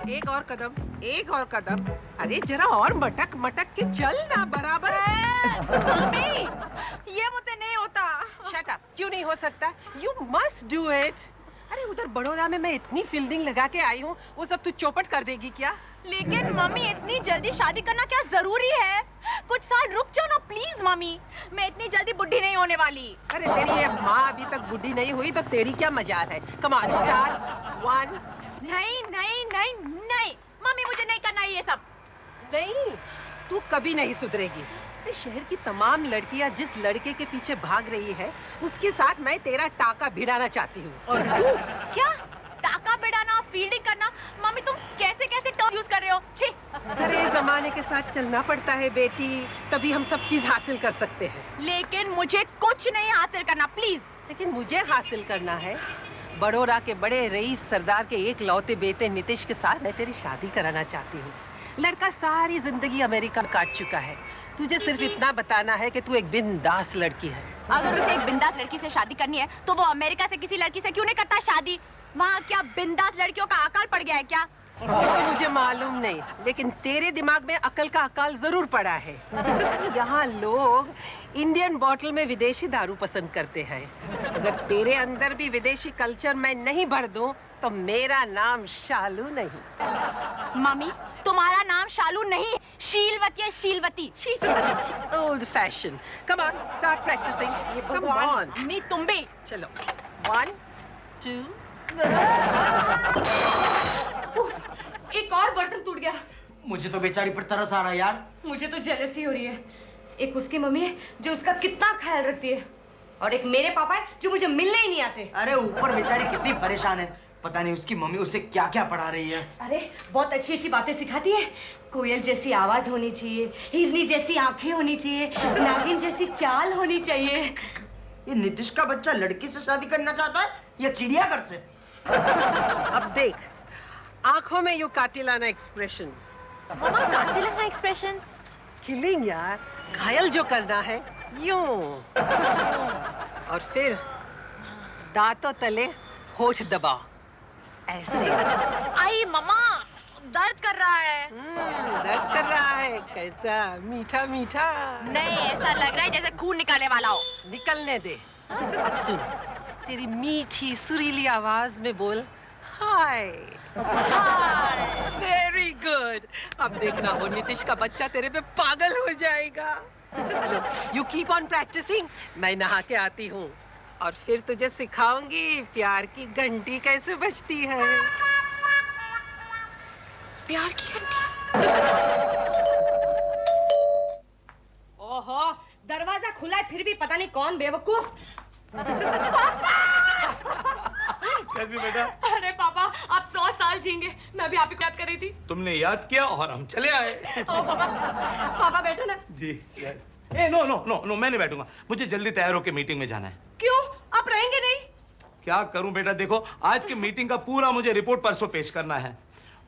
एक और कदम, एक और कदम। अरे जरा और मटक मटक के चल ना, बराबर है। मम्मी, ये मुझसे नहीं होता। Shut up. क्यों नहीं हो सकता? You must do it. अरे उधर बड़ौदा में मैं इतनी फील्डिंग लगा के आई हूँ, वो सब तू चौपट कर देगी क्या? लेकिन मम्मी, इतनी जल्दी शादी करना क्या जरूरी है? कुछ साल रुक जाओ ना प्लीज मम्मी। मैं इतनी जल्दी बुढ़ी नहीं होने वाली। अरे तेरी ये माँ अभी तक बुढ़ी नहीं हुई तो तेरी क्या मजाल है? कम ऑन, स्टार्ट। 1। नहीं नहीं नहीं नहीं मम्मी, मुझे नहीं करना ये सब। नहीं, तू कभी नहीं सुधरेगी। अरे शहर की तमाम लड़कियां जिस लड़के के पीछे भाग रही है, उसके साथ मैं तेरा टाका भिड़ाना चाहती हूँ। और तू क्या? टाका भिड़ाना, फील्डिंग करना? मम्मी तुम कैसे कैसे टर्म यूज कर रहे हो? छी। अरे जमाने के साथ चलना पड़ता है बेटी, तभी हम सब चीज हासिल कर सकते हैं। लेकिन मुझे कुछ नहीं हासिल करना प्लीज। लेकिन मुझे हासिल करना है। बड़ौदा के बड़े रईस सरदार के एक लौते बेटे नितिश के साथ मैं तेरी शादी कराना चाहती हूँ। लड़का सारी जिंदगी अमेरिका में काट चुका है। तुझे सिर्फ इतना बताना है कि तू एक बिंदास लड़की है। अगर उसे एक बिंदास लड़की से शादी करनी है तो वो अमेरिका से किसी लड़की से क्यों नहीं करता शादी? वहाँ क्या बिंदास लड़कियों का अकाल पड़ गया है क्या? वो तो मुझे मालूम नहीं, लेकिन तेरे दिमाग में अकल का अकाल जरूर पड़ा है। यहाँ लोग इंडियन बॉटल में विदेशी दारू पसंद करते हैं। अगर तेरे अंदर भी विदेशी कल्चर मैं नहीं भर दूं, तो मेरा नाम शालू नहीं। मम्मी, तुम्हारा नाम शालू नहीं, शीलवती है, शीलवती। छी छी छी छी, old fashion. Come on, start practising. Come on. Mummy तुम भी। चलो, 1 2। एक और बर्तन टूट गया। मुझे तो बेचारी पर तरस आ रहा है यार। मुझे तो जेलसी हो रही है। एक उसकी मम्मी है जो उसका कितना ख्याल रखती है, और एक मेरे पापा है जो मुझे मिलने ही नहीं आते। अरे ऊपर बेचारी कितनी परेशान है, पता नहीं उसकी मम्मी उसे क्या क्या पढ़ा रही है। अरे बहुत अच्छी अच्छी बातें सिखाती है। कोयल जैसी आवाज होनी चाहिए, हिरनी जैसी आंखें होनी चाहिए, नागिन जैसी चाल होनी चाहिए। ये नीतीश का बच्चा लड़की से शादी करना चाहता है या चिड़ियाघर से? अब देख, आंखों में यू कातिलाना एक्सप्रेशंस। मम्मा, कातिलाना एक्सप्रेशंस? किलिंग यार, घायल जो करना है यूं। और फिर दांतों तले होठ दबाओ, ऐसे। आई मम्मा, दर्द कर रहा है। दर्द कर रहा है? कैसा मीठा मीठा? नहीं, ऐसा लग रहा है जैसे खून निकालने वाला हो। निकलने दे। अब सुन, तेरी मीठी सुरीली आवाज में बोल, हाय। Very good. अब देखना, वो नीतीश का बच्चा तेरे पे पागल हो जाएगा। You keep on practising. मैं नहा के आती हूँ और फिर तुझे सिखाऊंगी प्यार की घंटी कैसे बजती है। प्यार की घंटी? ओहो, दरवाजा खुला है फिर भी पता नहीं कौन बेवकूफ। कैसी बेटा? अरे पापा, आप 100 साल जिएंगे। मैं भी आप ही को याद कर रही थी। तुमने याद किया और हम चले आए। ओ पापा, पापा बैठो ना। जी। ए नो नो नो नो, मैं नहीं बैठूंगा। मुझे जल्दी तैयार होकर मीटिंग में जाना है। क्यों, आप रहेंगे नहीं? क्या करूं बेटा, देखो आज की मीटिंग का पूरा मुझे रिपोर्ट परसों पेश करना है।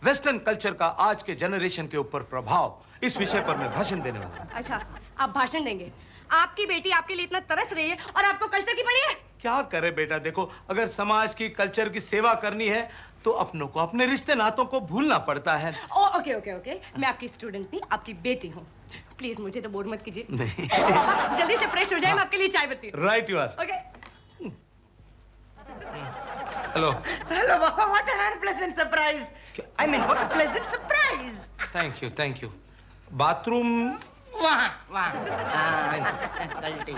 वेस्टर्न कल्चर का आज के जनरेशन के ऊपर प्रभाव, इस विषय पर मैं भाषण देने वाला हूं। अच्छा, आप भाषण देंगे? आपकी बेटी आपके लिए इतना तरस रही है और आपको कल्चर की पड़ी है। क्या करे बेटा, देखो अगर समाज की कल्चर की सेवा करनी है तो अपनों को अपने रिश्ते नातों को भूलना पड़ता है। ओके ओके ओके, मैं आपकी स्टूडेंट नहीं, आपकी बेटी हूँ। प्लीज मुझे तो बोर मत कीजिए। नहीं। पापा जल्दी से फ्रेश हो जाए, मैं आपके लिए चाय बनती हूँ। Right you are. Okay. Hello. Hello बाबा, what a unpleasant surprise. I mean what a pleasant surprise. Thank you thank you. Bathroom वहाँ गलती।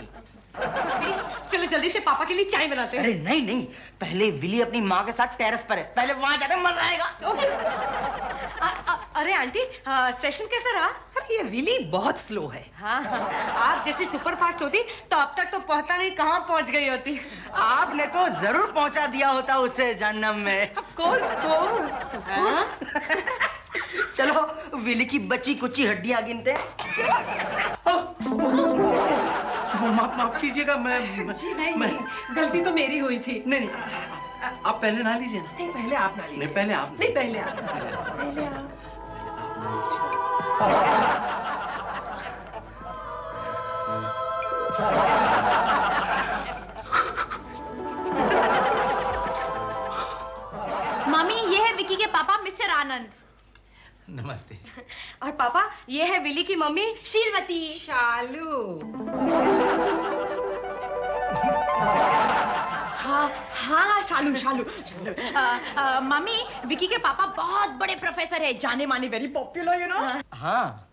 चलो जल्दी से पापा के लिए चाय बनाते हैं। अरे नहीं नहीं, पहले विली अपनी माँ के साथ टेरेस पर है, पहले वहाँ जाते मजा आएगा। ओके। अरे आंटी, सेशन कैसा रहा? अरे ये विली बहुत स्लो है। हाँ, आप जैसी सुपर फास्ट होती तो अब तक तो पता नहीं कहाँ पहुँच गई होती। आपने तो जरूर पहुँचा दिया होता उसे जन्नम में। Of course। चलो विली की बची कुची हड्डियां गिनते हैं। माफ कीजिएगा, मैं जी नहीं, गलती तो मेरी हुई थी। नहीं आप पहले नहा लीजिए ना। नहीं, पहले आप ना लीजिए। नहीं पहले आप। नहीं, पहले आप। पहले आप। मम्मी, ये है विकी के पापा मिस्टर आनंद। नमस्ते। और पापा, ये है विली की मम्मी शीलवती। शालू। हाँ हाँ, शालू शालू शालू। मम्मी, विकी के पापा बहुत बड़े प्रोफेसर है, जाने माने, वेरी पॉपुलर, यू नो। हाँ,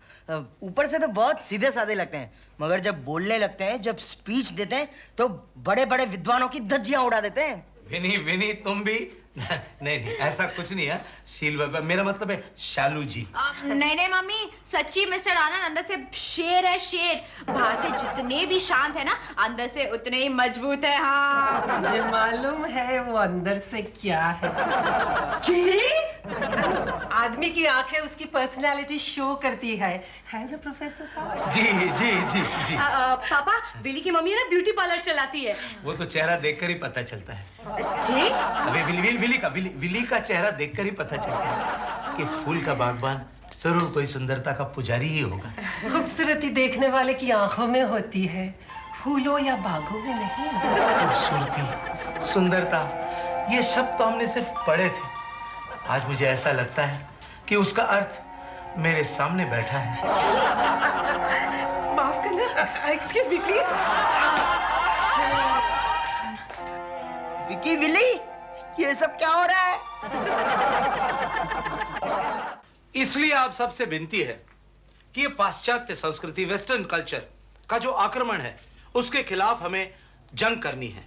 ऊपर से तो बहुत सीधे साधे लगते हैं, मगर जब बोलने लगते हैं, जब स्पीच देते हैं, तो बड़े बड़े विद्वानों की धज्जियां उड़ा देते हैं। विनी, विनी तुम भी? नहीं नहीं, ऐसा कुछ नहीं है शील, मेरा मतलब है शालू जी। नहीं नहीं मम्मी, सच्ची मिस्टर आनंद अंदर से शेर है, शेर। बाहर से जितने भी शांत है ना, अंदर से उतने ही मजबूत है। हाँ, मुझे मालूम है वो अंदर से क्या है। आदमी की आंखें उसकी पर्सनालिटी शो करती है ना प्रोफेसर साहब? जी जी जी जी। पापा, विली की मम्मी ना ब्यूटी पार्लर चलाती है। वो तो चेहरा देखकर ही पता चलता है। जी? अबे विली का चेहरा देखकर ही पता चलता है कि इस फूल का बागबान जरूर कोई सुंदरता का पुजारी ही होगा। खूबसूरती देखने वाले की आंखों में होती है, फूलों या बागों में नहीं। खूबसूरती, सुंदरता, ये शब्द तो हमने सिर्फ पढ़े थे। आज मुझे ऐसा लगता है कि उसका अर्थ मेरे सामने बैठा है। माफ करना, excuse me please. Vicky, Willy, ये सब क्या हो रहा है? इसलिए आप सबसे विनती है कि ये पाश्चात्य संस्कृति, वेस्टर्न कल्चर का जो आक्रमण है, उसके खिलाफ हमें जंग करनी है।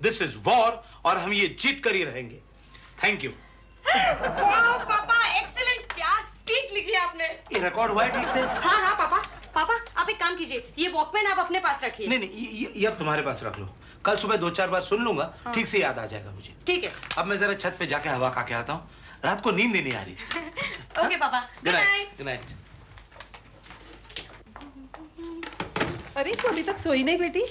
दिस इज वॉर, और हम ये जीत कर ही रहेंगे। Thank you. पापा, एक्सीलेंट! क्या स्पीच लिखी है आपने। ये रिकॉर्ड हुआ है ठीक से? हाँ हाँ पापा। पापा, आप एक काम कीजिए, ये वॉकमैन आप अपने पास रखिए। नहीं नहीं, ये अब तुम्हारे पास रख लो। कल सुबह 2-4 बार सुन लूंगा, ठीक से याद आ जाएगा मुझे। ठीक है। अब मैं जरा छत पे जाके हवा खा के आता हूँ, रात को नींद ही नहीं आ रही थी। ओके पापा, गुड नाइट। Good night. अरे तू अभी तक सोई नहीं बेटी?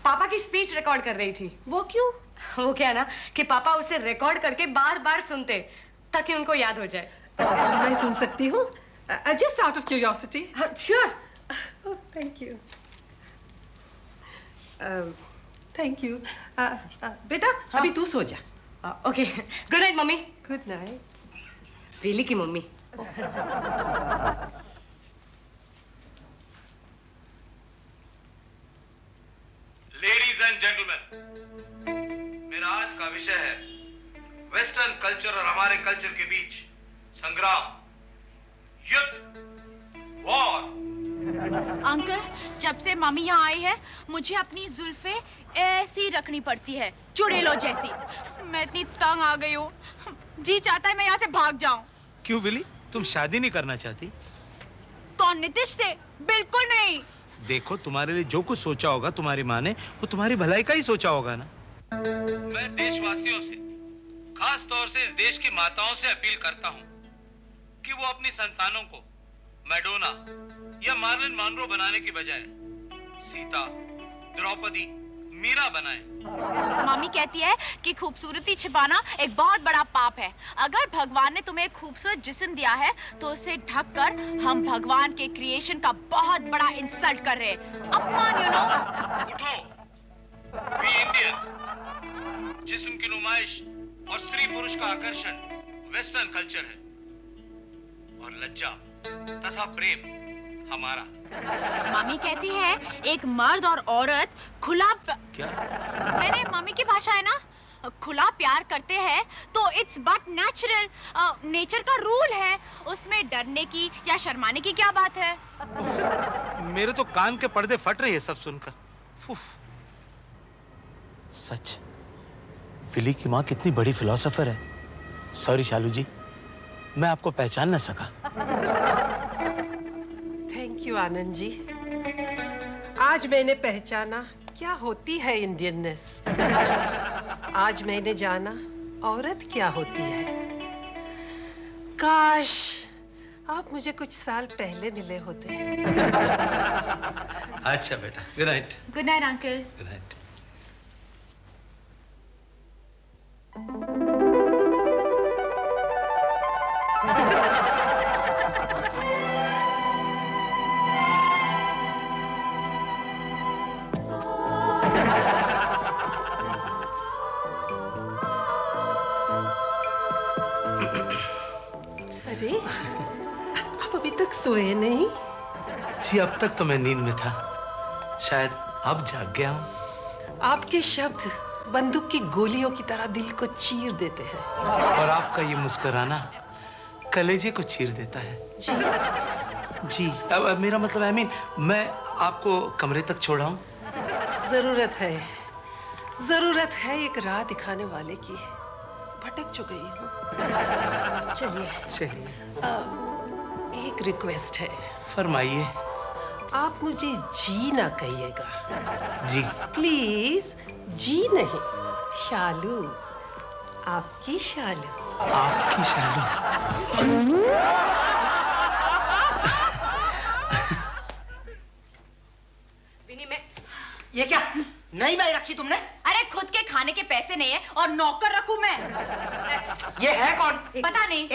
पापा की स्पीच रिकॉर्ड कर रही थी। वो क्यों? वो क्या ना कि पापा उसे रिकॉर्ड करके बार बार सुनते ताकि उनको याद हो जाए। मैं सुन सकती हूँ? Just out of curiosity. Sure. Thank you. Thank you. बेटा अभी तू सो जा। Okay, good night mummy. Good night. Willy की मम्मी। लेडीज एंड जेंटलमैन, मेरा आज का विषय है वेस्टर्न कल्चर और हमारे कल्चर के बीच संग्राम, युद्ध, वॉर। अंकल, जब से मम्मी यहाँ आई है, मुझे अपनी जुल्फे ऐसी रखनी पड़ती है, चुड़ैलों जैसी। मैं इतनी तंग आ गई हूँ, जी चाहता है मैं यहाँ से भाग जाऊँ। क्यों विली, तुम शादी नहीं करना चाहती? कौन, नीतीश से? बिल्कुल नहीं। देखो, तुम्हारे लिए जो कुछ सोचा होगा तुम्हारी माँ ने, वो तुम्हारी भलाई का ही सोचा होगा ना। मैं देशवासियों से, खास तौर से इस देश की माताओं से अपील करता हूँ कि वो अपनी संतानों को मैडोना या मार्लिन मॉनरो बनाने की बजाय सीता, द्रौपदी, मीरा बनाएं। मम्मी कहती है कि खूबसूरती छिपाना एक बहुत बड़ा पाप है। अगर भगवान ने तुम्हें एक खूबसूरत जिस्म दिया है, तो उसे ढककर हम भगवान के क्रिएशन का बहुत बड़ा इंसल्ट कर रहे हैं। अपमान, यू नो। उठो, बी इंडियन। जिस्म की नुमाइश और स्त्री पुरुष का आकर्षण वेस्टर्न कल्चर है, और लज्जा तथा प्रेम हमारा। मम्मी कहती है एक मर्द और औरत खुला क्या? नहीं, मम्मी की भाषा है ना, खुला प्यार करते हैं तो इट्स बट नेचुरल, नेचर का रूल है। उसमें डरने की या शर्माने की क्या बात है? मेरे तो कान के पर्दे फट रहे हैं सब सुनकर। उफ। सच, विली की माँ कितनी बड़ी फिलोसोफर है। सॉरी शालू जी, मैं आपको पहचान न सका। Thank you Anand ji. आज मैंने पहचाना क्या होती है इंडियननेस। आज मैंने जाना औरत क्या होती है। काश आप मुझे कुछ साल पहले मिले होते। अच्छा बेटा, good night. Good night uncle. Good night. अरे आप अभी तक सोए नहीं? जी अब तक तो मैं नींद में था, शायद अब जाग गया हूँ। आपके शब्द बंदूक की गोलियों की तरह दिल को चीर देते हैं। और आपका ये मुस्कुराना कलेजे को चीर देता है। जी अब मेरा मतलब मैं आपको कमरे तक छोड़ाऊं? जरूरत है एक राह दिखाने वाले की। भटक चुकी हूँ। चलिए, चलिए एक रिक्वेस्ट है। फरमाइए। आप मुझे जी ना कहिएगा, जी प्लीज। जी नहीं, शालू, आपकी शालू। आपकी शालू। विनी, मैं ये क्या नई बाई रखी तुमने? अरे खुद के खाने के पैसे नहीं है और नौकर रखूं मैं? ये है कौन? पता नहीं।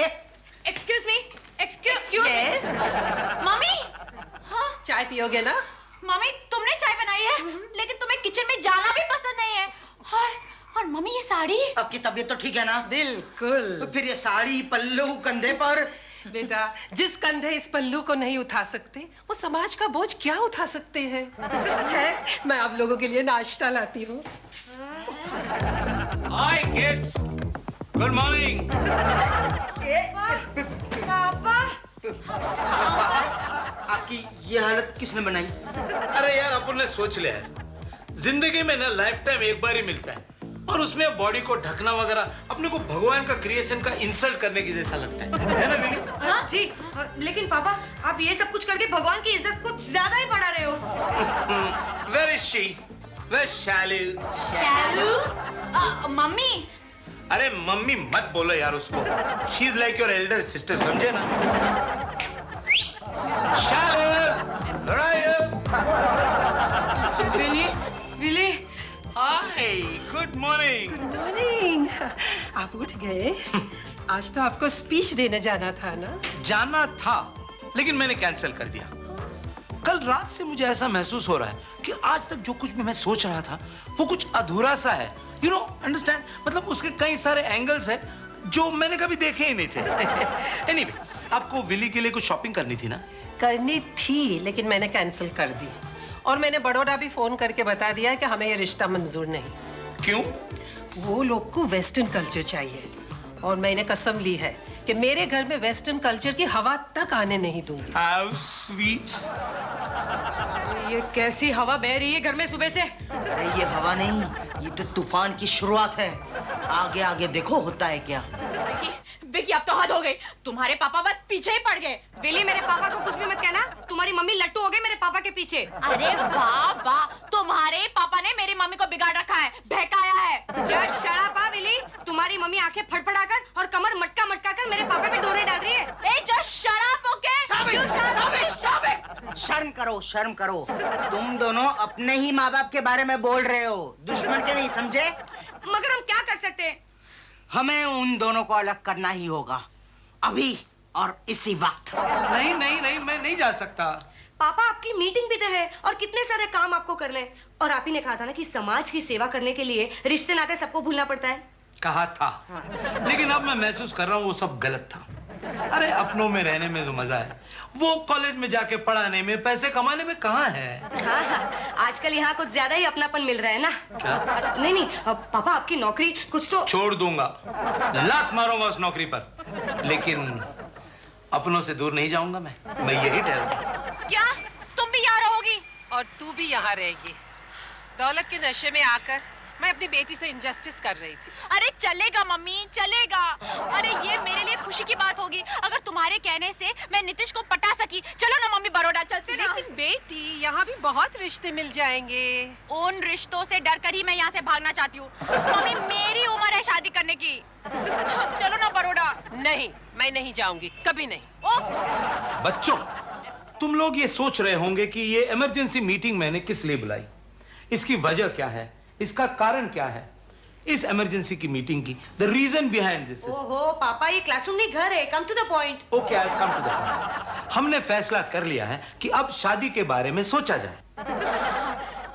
Excuse me, excuse Yes? Mummy. हाँ चाय पियोगे ना? मम्मी, तुमने चाय बनाई है लेकिन तुम्हें किचन में जाना भी पसंद नहीं है। और मम्मी ये साड़ी। आपकी तबीयत तो ठीक है ना? बिल्कुल। तो फिर ये साड़ी पल्लू कंधे पर। बेटा, जिस कंधे इस पल्लू को नहीं उठा सकते, वो समाज का बोझ क्या उठा सकते हैं? मैं आप लोगों के लिए नाश्ता लाती हूँ। हाय किड्स, गुड मॉर्निंग। पापा। आपकी ये हालत किसने बनाई? अरे यार अपन ने सोच लिया है, जिंदगी में ना लाइफ टाइम एक बार ही मिलता है, और उसमें बॉडी को ढकना वगैरह अपने को भगवान का क्रिएशन का इंसल्ट करने की जैसा लगता है ना विनी? हाँ जी, लेकिन पापा आप ये सब कुछ करके भगवान की इज्जत कुछ ज्यादा ही बढ़ा रहे हो। Where is she? Where's Shalu? Shalu. Mummy. अरे मम्मी मत बोलो यार उसको, she is like your elder sister, समझे ना? Shalu, where are you? Vinny, Vinny. Hi, good morning. Morning. आप उठ गए? आज तो आपको स्पीच देने जाना था ना? जाना था, लेकिन मैंने कैंसिल कर दिया। कल रात से मुझे ऐसा महसूस हो रहा है कि आज तक जो कुछ भी मैं सोच रहा था वो कुछ अधूरा सा है। You know, understand? मतलब उसके कई सारे एंगल्स हैं जो मैंने कभी देखे ही नहीं थे। एनीवे, आपको विली के लिए कुछ शॉपिंग करनी थी ना? करनी थी, लेकिन मैंने कैंसिल कर दी। और मैंने बड़ौदा भी फोन करके बता दिया कि हमें ये रिश्ता मंजूर नहीं। क्यों? वो लोग को वेस्टर्न कल्चर चाहिए, और मैंने कसम ली है कि मेरे घर में वेस्टर्न कल्चर की हवा तक आने नहीं दूंगी। How sweet. ये कैसी हवा बह रही है घर में सुबह से? अरे ये हवा नहीं, ये तो तूफान की शुरुआत है। आगे आगे देखो होता है क्या। विकी, अब तो हद हो गई। तुम्हारे पापा बस पीछे ही पड़ गए। विली, मेरे पापा को कुछ भी मत कहना। तुम्हारी मम्मी लट्टू हो गई मेरे पापा के पीछे। अरे वाह वाह, तुम्हारे पापा ने मेरी मम्मी को बिगाड़ रखा है, बहकाया है। Just shut up Willy. तुम्हारी मम्मी आंखें फड़फड़ाकर और कमर मटका मटका कर मेरे पापा पे डोरे डाल रही है। ए just shut up, okay? You shut up. शर्म करो, शर्म करो। तुम दोनों अपने ही माँ बाप के बारे में बोल रहे हो, दुश्मन के नहीं, समझे? मगर हम क्या कर सकते हैं? हमें उन दोनों को अलग करना ही होगा, अभी और इसी वक्त। नहीं नहीं नहीं, मैं नहीं जा सकता। पापा, आपकी मीटिंग भी तो है और कितने सारे काम आपको करने हैं। और आप ही ने कहा था ना कि समाज की सेवा करने के लिए रिश्ते नाते सबको भूलना पड़ता है। कहा था, लेकिन अब मैं महसूस कर रहा हूँ वो सब गलत था। अरे अपनों में रहने में जो मजा है वो कॉलेज में जाके पढ़ाने में, पैसे कमाने में कहाँ है? हाँ हाँ, आजकल यहाँ कुछ ज्यादा ही अपनापन मिल रहा है ना। क्या? नहीं नहीं, पापा आपकी नौकरी कुछ तो। छोड़ दूंगा, लात मारूंगा उस नौकरी पर, लेकिन अपनों से दूर नहीं जाऊंगा मैं यही ठहरूंगा। क्या तुम भी यहाँ रहोगी? और तू भी यहाँ रहेगी। दौलत के नशे में आकर मैं अपनी बेटी से इंजस्टिस कर रही थी। अरे चलेगा मम्मी, चलेगा। अरे ये मेरे लिए खुशी की बात होगी अगर तुम्हारे कहने से मैं नीतीश को पटा सकी। चलो ना मम्मी, बड़ौदा चलते ना। लेकिन बेटी, यहाँ भी बहुत रिश्ते मिल जाएंगे। उन रिश्तों से डरकर ही मैं यहाँ से भागना चाहती हूँ। मम्मी, मेरी उम्र है शादी करने की। चलो ना बड़ौदा। नहीं, मैं नहीं जाऊंगी, कभी नहीं। उफ। बच्चों, तुम लोग ये सोच रहे होंगे कि ये इमरजेंसी मीटिंग मैंने किस लिए बुलाई, इसकी वजह क्या है, इसका कारण क्या है। इस इमरजेंसी की मीटिंग की the reason behind this is, ओहो पापा, ये क्लासरूम नहीं घर है। Come to the point. Okay, I come to the point. हमने फैसला कर लिया है कि अब शादी के बारे में सोचा जाए।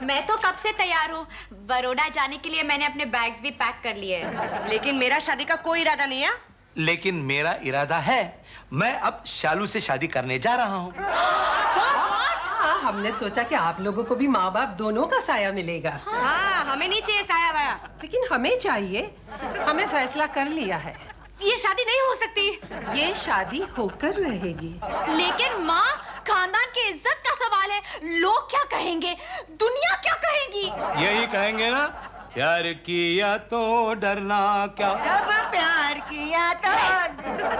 मैं तो कब से तैयार हूँ। बड़ौदा जाने के लिए मैंने अपने बैग्स भी पैक कर लिए हैं। लेकिन मेरा शादी का कोई इरादा नहीं है। लेकिन मेरा इरादा है, मैं अब शालू से शादी करने जा रहा हूँ। हाँ, हमने सोचा कि आप लोगों को भी माँ बाप दोनों का साया मिलेगा। हाँ, हमें नहीं चाहिए साया वाया। लेकिन हमें चाहिए। हमें फैसला कर लिया है, ये शादी नहीं हो सकती। ये शादी होकर रहेगी। लेकिन माँ, खानदान की इज्जत का सवाल है। लोग क्या कहेंगे, दुनिया क्या कहेगी? यही कहेंगे ना, प्यार किया तो डरना क्या। जब प्यार किया तो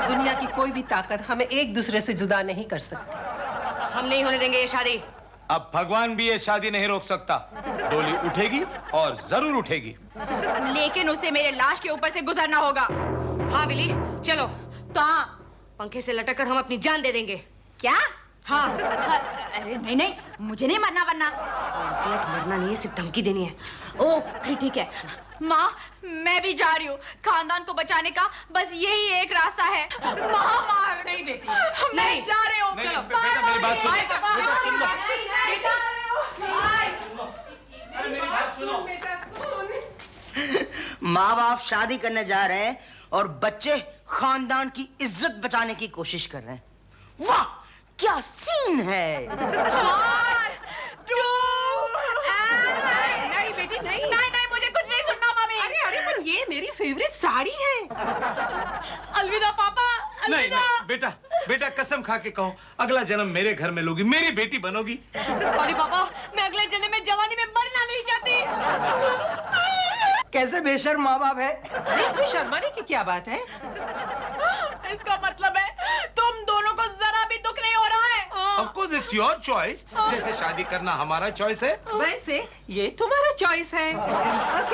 दुनिया की कोई भी ताकत हमें एक दूसरे से जुदा नहीं कर सकती। हम नहीं होने देंगे ये शादी। अब भगवान भी ये शादी नहीं रोक सकता। डोली उठेगी और जरूर उठेगी। लेकिन उसे मेरे लाश के ऊपर से गुजरना होगा। हाँ बिली, चलो। कहाँ? पंखे से लटक कर हम अपनी जान दे देंगे। क्या? हाँ। अरे नहीं नहीं, मुझे नहीं मरना वरना। मरना नहीं है, सिर्फ धमकी देनी है। ओ फिर ठीक है। माँ, मैं भी जा रही हूँ। खानदान को बचाने का बस यही एक रास्ता है। माँ मार नहीं बेटी, मैं नहीं। जा रही हूँ। नहीं, चलो बेटा, मेरी बात सुनो। बाय, पापा। बेटा, सुन लो। मैं जा रही हूँ। बाय। मेरी बात सुनो। बेटा सुन। माँ बाप शादी करने जा रहे हैं और बच्चे खानदान की इज्जत बचाने की कोशिश कर रहे हैं। वाह, क्या सीन है। 1, 2 नहीं बेटी नहीं। नहीं नहीं, मुझे कुछ नहीं सुनना मम्मी। अरे अरे, पर ये मेरी फेवरेट साड़ी है। अलविदा पापा, नहीं अलविदा। नहीं बेटा, बेटा कसम खा के कहो, अगला जन्म मेरे घर में लोगी, मेरी बेटी बनोगी। सॉरी पापा, मैं अगले जन्म में जवानी में मरना नहीं चाहती। कैसे बेशर्म माँ बाप है। इसमें शर्माने की क्या बात है? इसका मतलब है तुम दोनों को जरा भी दुख नहीं हो रहा है। Of course it's your choice। जैसे शादी करना हमारा चॉइस है। वैसे ये तुम्हारा चॉइस है।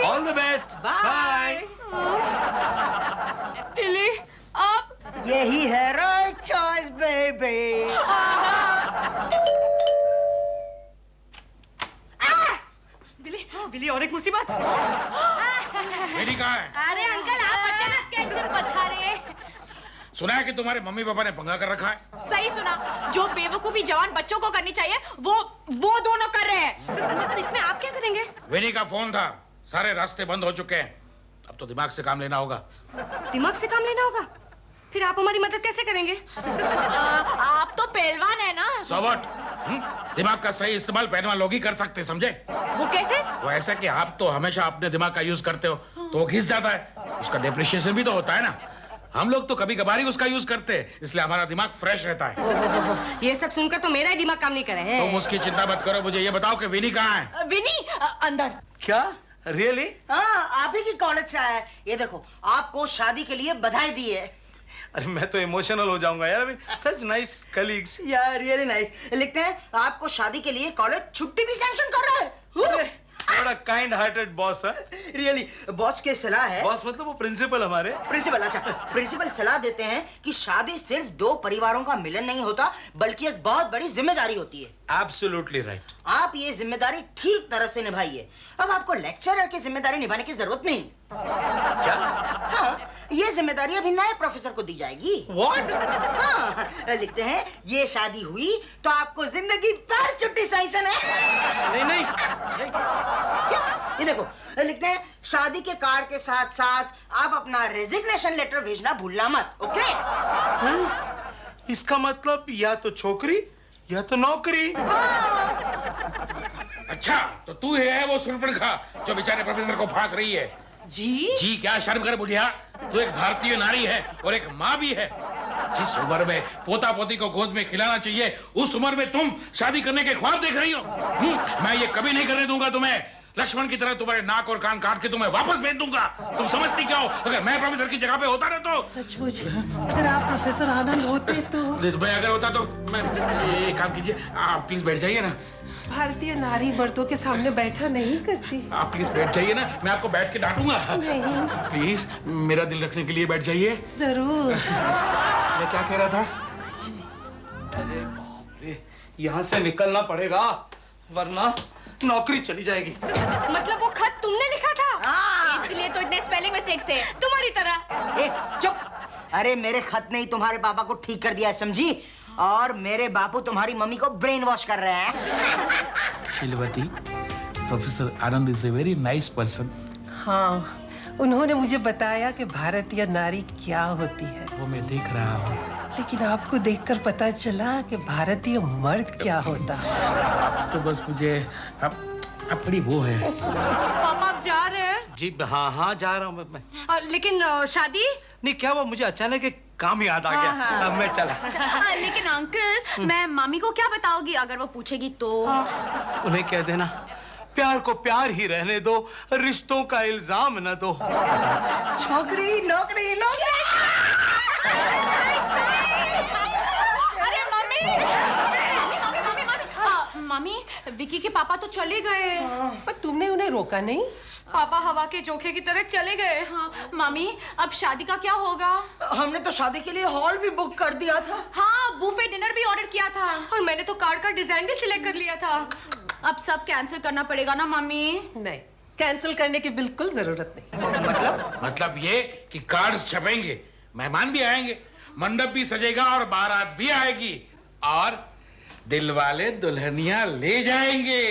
All the best। बाय। बिली, अब यही है राइट चॉइस बेबी। बिली, बिली और एक मुसीबत। मेरी कहाँ है? अरे अंकल, आप अचानक कैसे पधारे? सुना है कि तुम्हारे मम्मी पापा ने पंगा कर रखा है। सही सुना। जो बेवकूफी जवान बच्चों को करनी चाहिए वो दोनों कर रहे हैं। मगर इसमें आप क्या करेंगे? विनी का फोन था, सारे रास्ते बंद हो चुके हैं। अब तो दिमाग से काम लेना होगा। दिमाग से काम लेना होगा? फिर आप हमारी मदद कैसे करेंगे? आप तो पहलवान है ना। So what? दिमाग का सही इस्तेमाल पहलवान लोग ही कर सकते, समझे? वो कैसे? वो ऐसा कि आप तो हमेशा अपने दिमाग का यूज करते हो तो वो घिस जाता है। उसका डेप्रिशिएशन भी तो होता है ना। हम लोग तो कभी कभार ही उसका यूज करते हैं, इसलिए हमारा दिमाग फ्रेश रहता है। ये सब सुनकर तो मेरा ही दिमाग काम नहीं कर रहा है। तुम उसकी चिंता मत करो, मुझे ये बताओ कि विनी कहाँ है? विनी अंदर। क्या? रियली? हाँ, आप ही की कॉलेज से आया है। ये देखो, आपको शादी के लिए बधाई दी है। अरे मैं तो इमोशनल हो जाऊंगा यार। Such nice colleagues. यार रियली नाइस। लिखते हैं आपको शादी के लिए कॉलेज छुट्टी भी सैंक्शन कर रहा है। बड़ा काइंड हार्टेड बॉस है। रियली बॉस की सलाह है। बॉस मतलब वो प्रिंसिपल हमारे। प्रिंसिपल, अच्छा, प्रिंसिपल सलाह देते हैं कि शादी सिर्फ दो परिवारों का मिलन नहीं होता, बल्कि एक बहुत बड़ी जिम्मेदारी होती है। Absolutely right. आप ये जिम्मेदारी ठीक तरह से निभाइए। अब आपको लेक्चरर की जिम्मेदारी निभाने की जरूरत नहीं। क्या? हाँ, ये जिम्मेदारी अभी नए प्रोफेसर को दी जाएगी। What? हाँ, लिखते हैं ये शादी हुई तो आपको जिंदगी भर छुट्टी सैंक्शन है। नहीं नहीं, नहीं। क्या? ये देखो, लिखते हैं शादी के कार्ड के साथ साथ आप अपना रेजिग्नेशन लेटर भेजना भूलना मत। ओके? इसका मतलब या तो छोकरी या तो नौकरी। अच्छा, तो तू ही है वो सुर्पणखा जो बेचारे प्रोफेसर को फांस रही है? जी क्या शर्म कर बुढ़िया। तू एक भारतीय नारी है और एक माँ भी है। जिस उम्र में पोता पोती को गोद में खिलाना चाहिए, उस उम्र में तुम शादी करने के ख्वाब देख रही हो। मैं ये कभी नहीं करने दूंगा तुम्हें। लक्ष्मण की तरह तुम्हारे नाक और कान काट के तुम्हें वापस भेज दूंगा। तुम समझती क्या हो? अगर मैं प्रोफेसर की जगह पे होता ना तो। सचमुच अगर आप प्रोफेसर आनंद होते तो। मैं अगर होता तो मैं एक काम कीजिए, आप प्लीज बैठ जाइए ना। भारतीय नारी मर्दों के सामने बैठा नहीं करती। आप प्लीज बैठ जाइए ना, मैं आपको बैठ के डांटूंगा। नहीं। प्लीज मेरा दिल रखने के लिए बैठ जाइए। जरूर। मैं क्या कह रहा था? अरे बाप रे, यहाँ से निकलना पड़ेगा वरना नौकरी चली जाएगी। मतलब वो खत तुमने लिखा था? हाँ। इसलिए तो इतने स्पेलिंग मिस्टेक्स थे तुम्हारी तरह। ए, चुप। अरे मेरे खत ने ही तुम्हारे पापा को ठीक कर दिया है, समझी? और मेरे बापू तुम्हारी मम्मी को ब्रेन वॉश कर रहे हैं। Sheelvati, professor Anand is a very nice person. हाँ, उन्होंने मुझे बताया कि भारतीय नारी क्या होती है, वो मैं देख रहा हूँ। लेकिन आपको देखकर पता चला कि भारतीय मर्द क्या होता है। तो बस मुझे अब बड़ी वो है। पापा आप जा रहे हैं? जी हाँ हाँ जा रहा हूँ मैं। लेकिन शादी? नहीं क्या हुआ, मुझे अचानक एक काम याद आ गया। अब मैं चला। लेकिन अंकल, मैं मम्मी को क्या बताओगी अगर वो पूछेगी तो? उन्हें कह देना प्यार को प्यार ही रहने दो, रिश्तों का इल्जाम न दो। छोकरी नौकरी नौकरी। अरे मम्मी, मम्मी, विकी के पापा तो चले गए। पर तुमने उन्हें रोका नहीं? पापा हवा के झोंके की तरह चले गए। हाँ, मम्मी, अब शादी का क्या होगा? हमने तो शादी के लिए हॉल भी बुक कर दिया था। हाँ, बुफे डिनर भी ऑर्डर किया था। और मैंने तो कार्ड का डिजाइन भी सिलेक्ट कर लिया था। अब सब कैंसिल करना पड़ेगा ना मम्मी? नहीं, कैंसिल करने की बिल्कुल जरूरत नहीं। मतलब ये कि कार्ड्स छपेंगे, मेहमान भी आएंगे, मंडप भी सजेगा और बारात भी आएगी और दिल वाले दुल्हनिया ले जाएंगे।